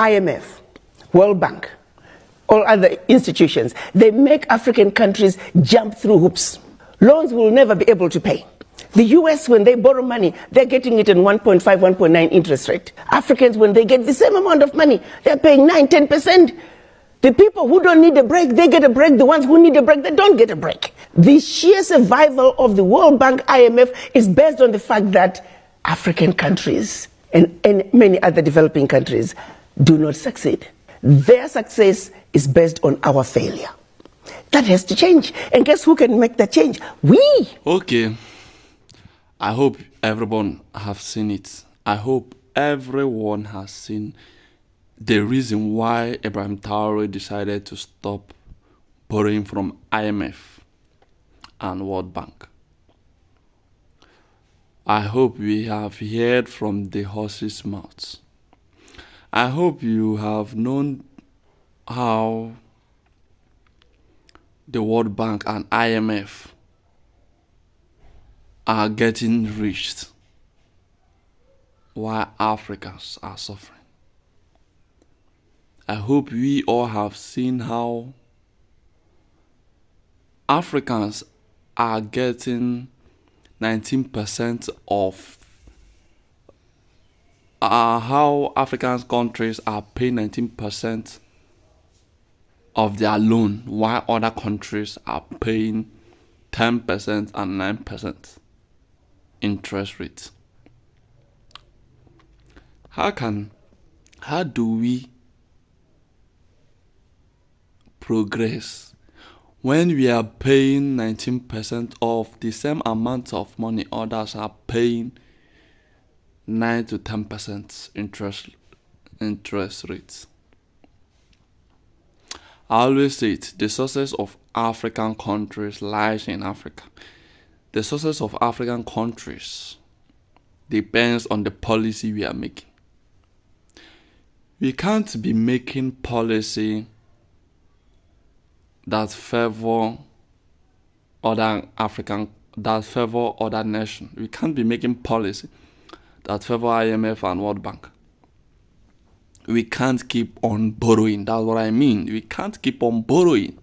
IMF, World Bank, all other institutions, they make African countries jump through hoops. Loans will never be able to pay. The US, when they borrow money, they're getting it in 1.5, 1.9 interest rate. Africans, when they get the same amount of money, they're paying 9, 10%. The people who don't need a break, they get a break. The ones who need a break, they don't get a break. The sheer survival of the World Bank, IMF, is based on the fact that African countries and many other developing countries do not succeed. Their success is based on our failure. That has to change. And guess who can make that change? We. Okay. I hope everyone have seen it. I hope everyone has seen the reason why Ibrahim Traore decided to stop borrowing from IMF and World Bank. I hope we have heard from the horse's mouth. I hope you have known how the World Bank and IMF are getting rich while Africans are suffering. I hope we all have seen how Africans are getting 19% of how African countries are paying 19% of their loan, while other countries are paying 10% and 9% interest rate. How do we progress when we are paying 19% of the same amount of money others are paying 9 to 10% interest rates? I always say it, the success of African countries lies in Africa. The success of African countries depends on the policy we are making. We can't be making policy that favor other nations. We can't be making policy that favor IMF and World Bank. We can't keep on borrowing. That's what I mean. We can't keep on borrowing.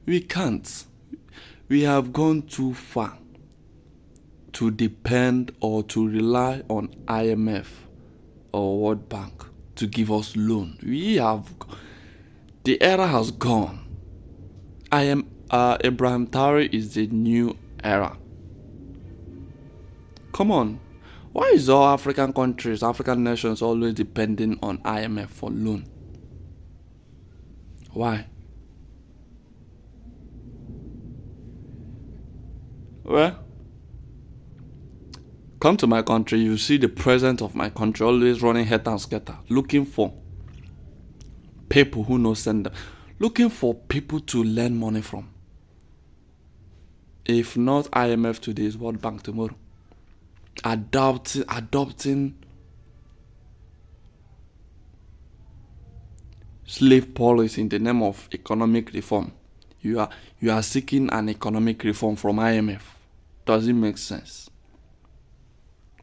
We can't. We have gone too far to depend or to rely on IMF or World Bank to give us loan. The era has gone. Ibrahim Traore is the new era. Come on. Why is all African countries, African nations always depending on IMF for loan? Why? Well, come to my country, you see the president of my country always running head and scatter, looking for people who know send them, looking for people to lend money from. If not IMF today, is World Bank tomorrow. Adopting slave policy in the name of economic reform. You are seeking an economic reform from IMF. Does it make sense?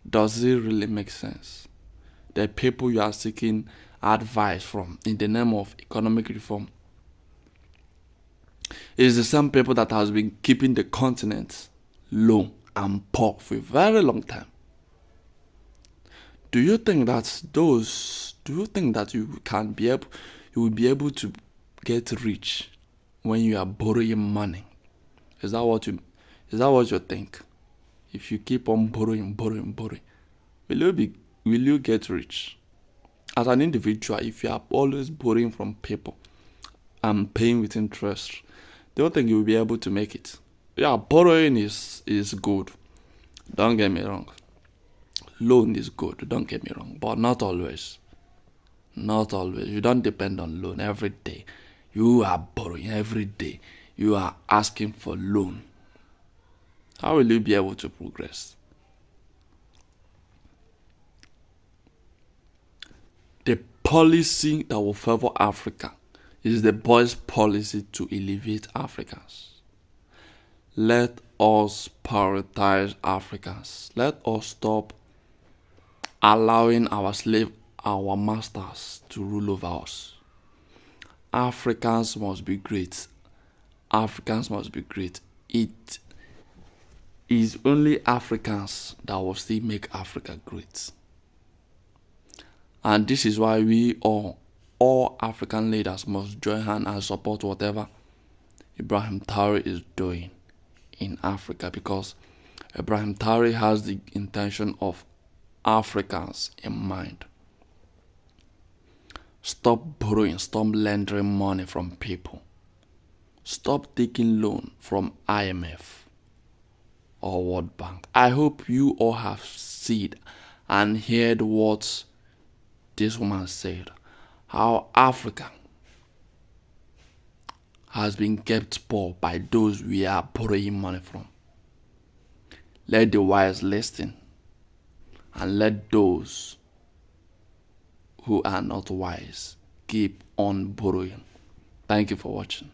Does it really make sense? The people you are seeking advice from in the name of economic reform is the same people that has been keeping the continent low and poor for a very long time. Do you think that you will be able to get rich when you are borrowing money? Is that what you think? If you keep on borrowing, will you get rich? As an individual, if you are always borrowing from people and paying with interest, don't think you will be able to make it. Yeah, borrowing is good. Don't get me wrong. Loan is good. Don't get me wrong. But not always. Not always. You don't depend on loan every day. You are borrowing every day. You are asking for loan. How will you be able to progress? The policy that will favor Africa is the boys' policy to elevate Africans. Let us prioritize Africans. Let us stop allowing our slave our masters to rule over us. Africans must be great. Africans must be great. It is only Africans that will still make Africa great. And this is why we all African leaders must join hands and support whatever Ibrahim Traore is doing in Africa, because Ibrahim Traore has the intention of Africans in mind. Stop borrowing, stop lending money from people. Stop taking loan from IMF or World Bank. I hope you all have seen and heard what this woman said, how Africa has been kept poor by those we are borrowing money from. Let the wise listen, and let those who are not wise keep on borrowing. Thank you for watching.